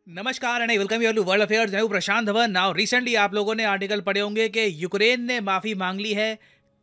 नमस्कार and welcome you to world affairs. मैं हूं प्रशांत धवन। नाउ रिसेंटली आप लोगों ने आर्टिकल पढ़े होंगे कि यूक्रेन ने माफी मांग ली है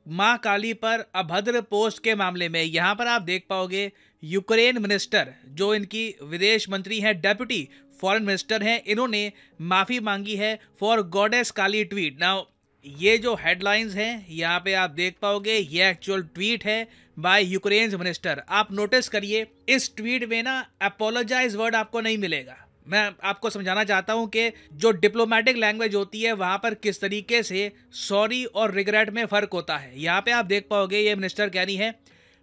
मां काली पर अभद्र पोस्ट के मामले में। यहां पर आप देख पाओगे यूक्रेन मिनिस्टर जो इनकी विदेश मंत्री हैं, डेप्यूटी फॉरेन मिनिस्टर हैं, इन्होंने माफी मांगी है for goddess Kali tweet. Now ये जो हेडलाइंस हैं यहाँ पे आप देख पाओगे ये एक्चुअल ट्वीट है बाय यूक्रेन मिनिस्टर। आप नोटिस करिए इस ट्वीट में ना अपोलोजाइज वर्ड आपको नहीं मिलेगा। मैं आपको समझाना चाहता हूं कि जो डिप्लोमेटिक लैंग्वेज होती है वहां पर किस तरीके से सॉरी और रिग्रेट में फर्क होता है। यहाँ पे आप देख पाओगे ये मिनिस्टर कह रही है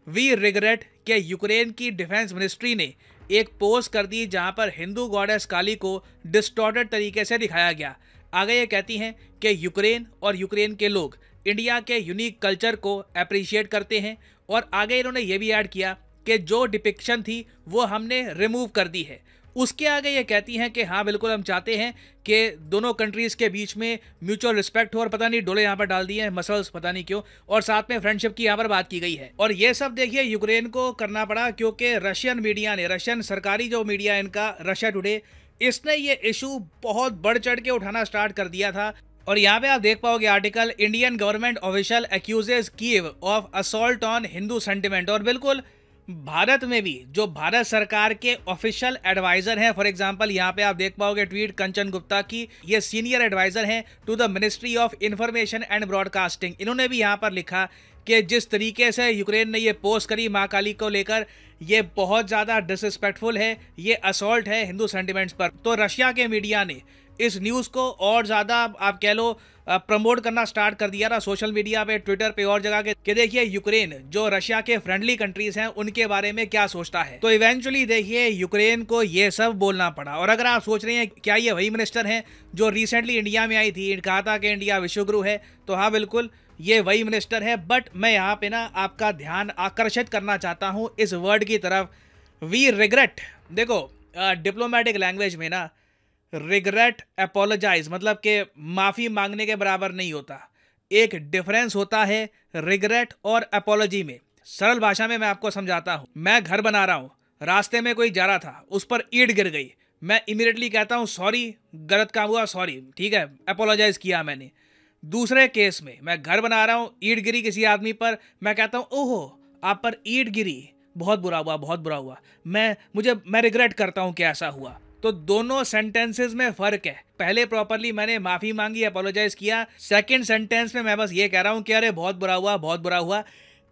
वी रिग्रेट कि यूक्रेन की डिफेंस मिनिस्ट्री ने एक पोस्ट कर दी जहां पर हिंदू गॉडेस काली को डिस्टॉर्टेड तरीके से दिखाया गया। आगे ये कहती हैं कि यूक्रेन और यूक्रेन के लोग इंडिया के यूनिक कल्चर को अप्रिशिएट करते हैं। और आगे इन्होंने ये भी ऐड किया कि जो डिपिक्शन थी वो हमने रिमूव कर दी है। उसके आगे ये कहती हैं कि हाँ बिल्कुल हम चाहते हैं कि दोनों कंट्रीज़ के बीच में म्यूचुअल रिस्पेक्ट हो। और पता नहीं डोले यहाँ पर डाल दिए हैं मसल्स, पता नहीं क्यों। और साथ में फ्रेंडशिप की यहाँ पर बात की गई है। और ये सब देखिए यूक्रेन को करना पड़ा क्योंकि रशियन मीडिया ने, रशियन सरकारी जो मीडिया इनका रशिया टुडे, इसने ये इशू बहुत बढ़ चढ़ के उठाना स्टार्ट कर दिया था। और यहाँ पे आप देख पाओगे article Indian government official accuses Kiev of assault on Hindu sentiment. और बिल्कुल भारत में भी जो भारत सरकार के ऑफिशियल एडवाइजर हैं, फॉर एग्जांपल यहाँ पे आप देख पाओगे ट्वीट कंचन गुप्ता की, ये सीनियर एडवाइजर हैं to the ministry of information and broadcasting. इन्होंने भी यहाँ पर लिखा कि जिस तरीके से यूक्रेन ने ये पोस्ट करी माँ काली को लेकर, ये बहुत ज़्यादा डिसरिस्पेक्टफुल है, ये असॉल्ट है हिंदू सेंटिमेंट्स पर। तो रशिया के मीडिया ने इस न्यूज़ को और ज़्यादा आप कह लो प्रमोट करना स्टार्ट कर दिया था सोशल मीडिया पे, ट्विटर पे और जगह के, कि देखिए यूक्रेन जो रशिया के फ्रेंडली कंट्रीज हैं उनके बारे में क्या सोचता है। तो इवेंचुअली देखिए यूक्रेन को ये सब बोलना पड़ा। और अगर आप सोच रहे हैं क्या ये वही मिनिस्टर हैं जो रिसेंटली इंडिया में आई थी, कहा था कि इंडिया विश्वगुरु है, तो हाँ बिल्कुल ये वही मिनिस्टर है। बट मैं यहाँ पे ना आपका ध्यान आकर्षित करना चाहता हूँ इस वर्ड की तरफ, वी रिग्रेट। देखो डिप्लोमेटिक लैंग्वेज में ना रिग्रेट अपोलोजाइज मतलब कि माफ़ी मांगने के बराबर नहीं होता। एक डिफरेंस होता है रिग्रेट और अपोलॉजी में। सरल भाषा में मैं आपको समझाता हूँ। मैं घर बना रहा हूँ, रास्ते में कोई जा रहा था, उस पर ईंट गिर गई, मैं इमीडिएटली कहता हूँ सॉरी, गलत काम हुआ, सॉरी, ठीक है, अपोलोजाइज किया मैंने। दूसरे केस में मैं घर बना रहा हूँ, ईंट गिरी किसी आदमी पर, मैं कहता हूँ ओहो आप पर ईंट गिरी, बहुत बुरा हुआ, बहुत बुरा हुआ, मैं रिग्रेट करता हूँ कि ऐसा हुआ। तो दोनों सेंटेंसेस में फर्क है। पहले प्रॉपरली मैंने माफी मांगी, अपोलोजाइज किया, सेकंड सेंटेंस में मैं बस ये कह रहा हूं कि अरे बहुत बुरा हुआ, बहुत बुरा हुआ।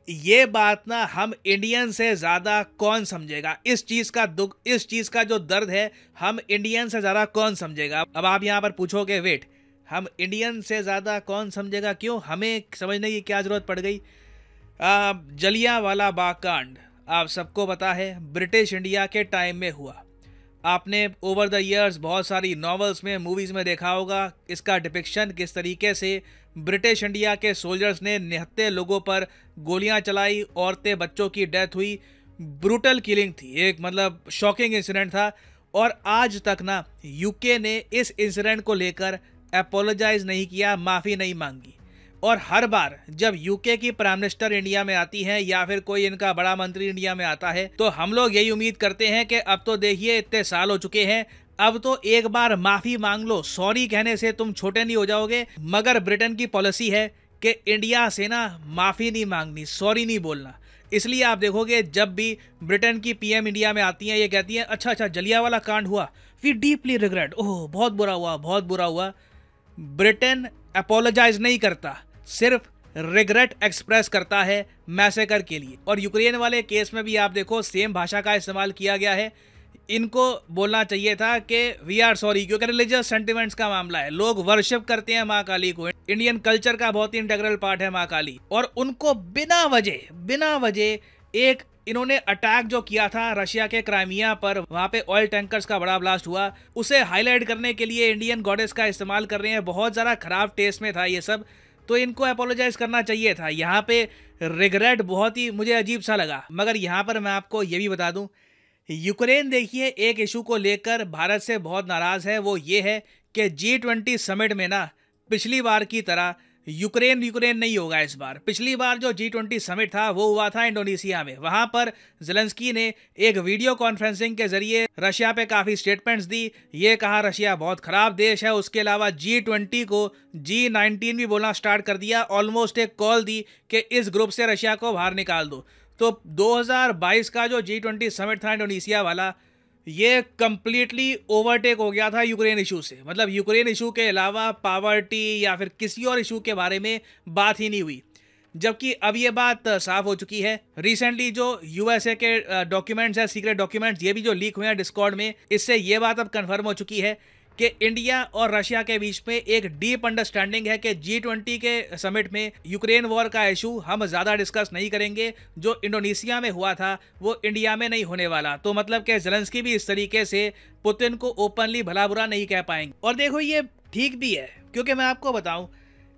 ये बात ना हम इंडियन से ज्यादा कौन समझेगा, इस चीज का दुख, इस चीज का जो दर्द है हम इंडियन से ज्यादा कौन समझेगा। अब आप यहाँ पर पूछोगे वेट, हम इंडियन से ज्यादा कौन समझेगा, क्यों, हमें समझने की क्या जरूरत पड़ गई। जलियांवाला बाग कांड आप सबको पता है ब्रिटिश इंडिया के टाइम में हुआ। आपने ओवर द इयर्स बहुत सारी नॉवेल्स में, मूवीज़ में देखा होगा इसका डिपिक्शन, किस तरीके से ब्रिटिश इंडिया के सोल्जर्स ने निहत्थे लोगों पर गोलियां चलाई, औरतें बच्चों की डेथ हुई, ब्रूटल किलिंग थी, एक मतलब शॉकिंग इंसिडेंट था। और आज तक ना यूके ने इस इंसिडेंट को लेकर अपोलोजाइज नहीं किया, माफ़ी नहीं मांगी। और हर बार जब यूके की प्राइम मिनिस्टर इंडिया में आती हैं या फिर कोई इनका बड़ा मंत्री इंडिया में आता है तो हम लोग यही उम्मीद करते हैं कि अब तो देखिए इतने साल हो चुके हैं, अब तो एक बार माफ़ी मांग लो, सॉरी कहने से तुम छोटे नहीं हो जाओगे। मगर ब्रिटेन की पॉलिसी है कि इंडिया से ना माफ़ी नहीं मांगनी, सॉरी नहीं बोलना। इसलिए आप देखोगे जब भी ब्रिटेन की पीएम इंडिया में आती हैं ये कहती हैं अच्छा जलियांवाला कांड हुआ, वी डीपली रिग्रेट, ओह बहुत बुरा हुआ, बहुत बुरा हुआ। ब्रिटेन अपोलोजाइज नहीं करता, सिर्फ रिग्रेट एक्सप्रेस करता है मैसेकर के लिए। और यूक्रेन वाले केस में भी आप देखो सेम भाषा का इस्तेमाल किया गया है। इनको बोलना चाहिए था कि वी आर सॉरी, क्योंकि रिलीजियस सेंटिमेंट्स का मामला है, लोग वर्शिप करते हैं माँ काली को, इंडियन कल्चर का बहुत ही इंटेग्रल पार्ट है माँ काली। और उनको बिना वजह एक इन्होंने अटैक जो किया था रशिया के क्राइमिया पर, वहां पे ऑयल टैंकर्स का बड़ा ब्लास्ट हुआ, उसे हाईलाइट करने के लिए इंडियन गॉडेस का इस्तेमाल कर रहे हैं। बहुत ज़्यादा खराब टेस्ट में था ये सब, तो इनको अपोलोजाइज करना चाहिए था। यहाँ पे रिग्रेट बहुत ही मुझे अजीब सा लगा। मगर यहाँ पर मैं आपको ये भी बता दूं, यूक्रेन देखिए एक इशू को लेकर भारत से बहुत नाराज़ है, वो ये है कि G20 समिट में ना पिछली बार की तरह यूक्रेन नहीं होगा इस बार। पिछली बार जो G20 समिट था वो हुआ था इंडोनेशिया में। वहां पर ज़ेलेंस्की ने एक वीडियो कॉन्फ्रेंसिंग के जरिए रशिया पे काफ़ी स्टेटमेंट्स दी। ये कहा रशिया बहुत ख़राब देश है। उसके अलावा G20 को G19 भी बोलना स्टार्ट कर दिया। ऑलमोस्ट एक कॉल दी कि इस ग्रुप से रशिया को बाहर निकाल दो। तो 2022 का जो G20 समिट था इंडोनेशिया वाला, ये कंप्लीटली ओवरटेक हो गया था यूक्रेन इशू से। मतलब यूक्रेन इशू के अलावा पावर्टी या फिर किसी और इशू के बारे में बात ही नहीं हुई। जबकि अब ये बात साफ हो चुकी है। रिसेंटली जो यूएसए के डॉक्यूमेंट्स हैं, सीक्रेट डॉक्यूमेंट्स, ये भी जो लीक हुए हैं डिस्कॉर्ड में, इससे ये बात अब कंफर्म हो चुकी है कि इंडिया और रशिया के बीच में एक डीप अंडरस्टैंडिंग है कि G20 के समिट में यूक्रेन वॉर का इशू हम ज़्यादा डिस्कस नहीं करेंगे। जो इंडोनेशिया में हुआ था वो इंडिया में नहीं होने वाला। तो मतलब कि ज़ेलेंस्की भी इस तरीके से पुतिन को ओपनली भला बुरा नहीं कह पाएंगे। और देखो ये ठीक भी है, क्योंकि मैं आपको बताऊं,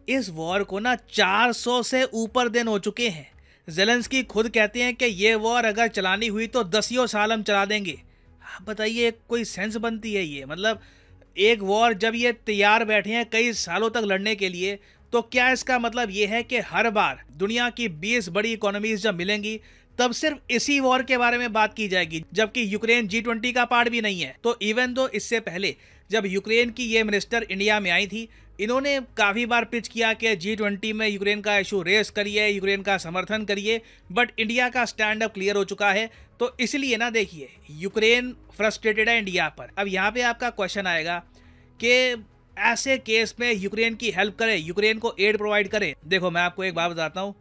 इस वॉर को ना 400 से ऊपर दिन हो चुके हैं। ज़ेलेंस्की खुद कहते हैं कि ये वॉर अगर चलानी हुई तो 10 साल हम चला देंगे। आप बताइए कोई सेंस बनती है ये? मतलब एक वॉर जब ये तैयार बैठे हैं कई सालों तक लड़ने के लिए, तो क्या इसका मतलब ये है कि हर बार दुनिया की 20 बड़ी इकोनॉमीज जब मिलेंगी तब सिर्फ इसी वॉर के बारे में बात की जाएगी, जबकि यूक्रेन G20 का पार्ट भी नहीं है? तो इवन दो इससे पहले जब यूक्रेन की ये मिनिस्टर इंडिया में आई थी, इन्होंने काफ़ी बार पिच किया कि G20 में यूक्रेन का इशू रेस करिए, यूक्रेन का समर्थन करिए, बट इंडिया का स्टैंड अप क्लियर हो चुका है। तो इसलिए ना देखिए, यूक्रेन फ्रस्ट्रेटेड है इंडिया पर। अब यहाँ पे आपका क्वेश्चन आएगा कि ऐसे केस में यूक्रेन की हेल्प करें, यूक्रेन को एड प्रोवाइड करें। देखो मैं आपको एक बात बताता हूँ,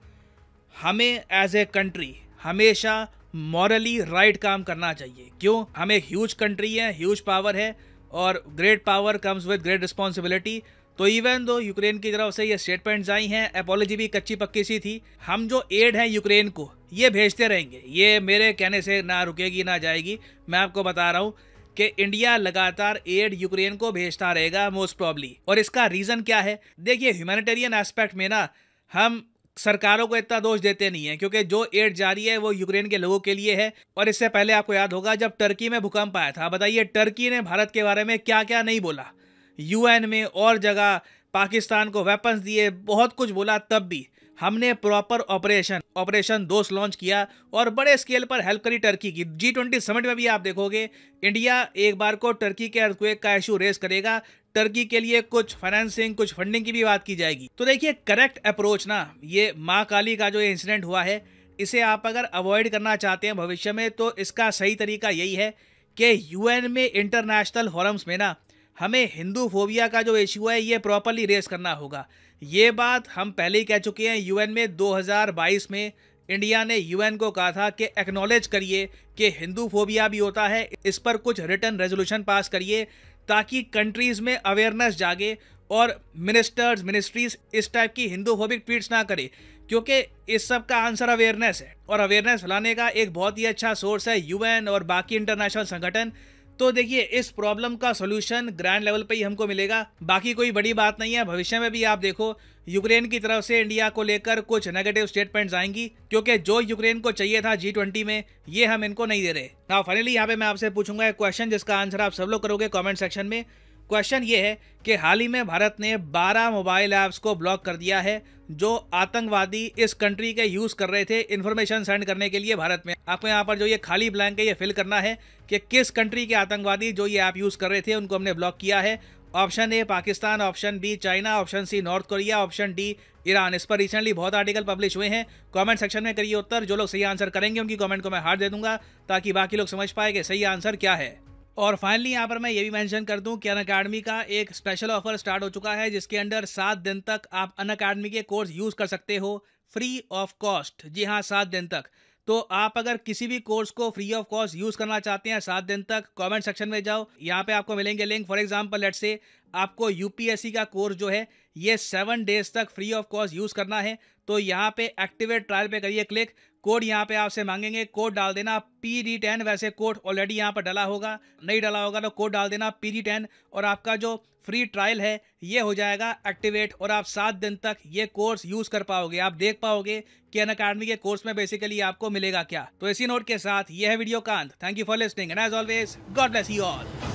हमें एज ए कंट्री हमेशा मॉरली राइट काम करना चाहिए। क्यों? हम एक ह्यूज कंट्री है, ह्यूज पावर है, और great power comes with great responsibility. तो इवन दो यूक्रेन की तरफ से ये स्टेटमेंट्स आई हैं, अपोलॉजी भी कच्ची पक्की सी थी, हम जो एड है यूक्रेन को ये भेजते रहेंगे। ये मेरे कहने से ना रुकेगी ना जाएगी। मैं आपको बता रहा हूँ कि इंडिया लगातार एड यूक्रेन को भेजता रहेगा मोस्ट प्रॉब्ली। और इसका रीज़न क्या है? देखिए, ह्यूमैनिटेरियन एस्पेक्ट में ना हम सरकारों को इतना दोष देते नहीं है, क्योंकि जो एड जारी है वो यूक्रेन के लोगों के लिए है। और इससे पहले आपको याद होगा जब टर्की में भूकंप आया था, बताइए टर्की ने भारत के बारे में क्या क्या नहीं बोला। यूएन में और जगह पाकिस्तान को वेपन्स दिए, बहुत कुछ बोला, तब भी हमने प्रॉपर ऑपरेशन दोस्त लॉन्च किया और बड़े स्केल पर हेल्प करी टर्की की। G20 समिट में भी आप देखोगे इंडिया एक बार को टर्की के अर्थक्वेक का इशू रेस करेगा, टर्की के लिए कुछ फाइनेंसिंग, कुछ फंडिंग की भी बात की जाएगी। तो देखिए, करेक्ट अप्रोच ना, ये माँ काली का जो ये इंसिडेंट हुआ है, इसे आप अगर अवॉइड करना चाहते हैं भविष्य में, तो इसका सही तरीका यही है कि यूएन में, इंटरनेशनल फोरम्स में ना, हमें हिंदू फोबिया का जो इशू है ये प्रॉपरली रेस करना होगा। ये बात हम पहले ही कह चुके हैं। यूएन में 2022 में इंडिया ने यूएन को कहा था कि एक्नॉलेज करिए कि हिंदू फोबिया भी होता है, इस पर कुछ रिटर्न रेजोल्यूशन पास करिए ताकि कंट्रीज में अवेयरनेस जागे और मिनिस्टर्स, मिनिस्ट्रीज इस टाइप की हिंदूफोबिक ट्वीट्स ना करें, क्योंकि इस सब का आंसर अवेयरनेस है। और अवेयरनेस फैलाने का एक बहुत ही अच्छा सोर्स है यूएन और बाकी इंटरनेशनल संगठन। तो देखिए, इस प्रॉब्लम का सॉल्यूशन ग्रैंड लेवल पे ही हमको मिलेगा, बाकी कोई बड़ी बात नहीं है। भविष्य में भी आप देखो यूक्रेन की तरफ से इंडिया को लेकर कुछ नेगेटिव स्टेटमेंट्स आएंगी, क्योंकि जो यूक्रेन को चाहिए था G20 में, ये हम इनको नहीं दे रहे। नाउ फाइनली यहाँ पे मैं आपसे पूछूंगा एक क्वेश्चन जिसका आंसर आप सब लोग करोगे कमेंट सेक्शन में। क्वेश्चन ये है कि हाल ही में भारत ने 12 मोबाइल ऐप्स को ब्लॉक कर दिया है जो आतंकवादी इस कंट्री के यूज कर रहे थे इन्फॉर्मेशन सेंड करने के लिए भारत में। आपको यहाँ पर जो ये खाली ब्लैंक है ये फिल करना है कि किस कंट्री के आतंकवादी जो ये ऐप यूज कर रहे थे उनको हमने ब्लॉक किया है। Option A Pakistan, option B China, option C North Korea, option D Iran. इस पर रिसेंटली बहुत आर्टिकल पब्लिश हुए हैं। कमेंट सेक्शन में करिए उत्तर। जो लोग सही आंसर करेंगे उनकी कमेंट को मैं हार्ट दे दूंगा ताकि बाकी लोग समझ पाए कि सही आंसर क्या है। और फाइनली यहाँ पर मैं ये भी मेंशन कर दूं कि अनअकैडमी का एक स्पेशल ऑफर स्टार्ट हो चुका है, जिसके अंडर 7 दिन तक आप अनअकैडमी के कोर्स यूज़ कर सकते हो फ्री ऑफ कॉस्ट। जी हाँ, 7 दिन तक। तो आप अगर किसी भी कोर्स को फ्री ऑफ कॉस्ट यूज़ करना चाहते हैं 7 दिन तक, कमेंट सेक्शन में जाओ, यहाँ पे आपको मिलेंगे link. For example let's say आपको यूपीएससी का कोर्स जो है ये 7 डेज तक फ्री ऑफ कॉस्ट यूज़ करना है, तो यहाँ पे एक्टिवेट ट्रायल पे करिए क्लिक। कोड यहाँ पे आपसे मांगेंगे, कोड डाल देना PD10। वैसे कोड ऑलरेडी यहाँ पर डला होगा, नहीं डला होगा तो कोड डाल देना PD10 और आपका जो फ्री ट्रायल है ये हो जाएगा एक्टिवेट और आप 7 दिन तक ये कोर्स यूज कर पाओगे। आप देख पाओगे कि अनअकैडमी के कोर्स में बेसिकली आपको मिलेगा क्या। तो इसी नोट के साथ ये है वीडियो का अंत। Thank you for listening and as always God bless you all.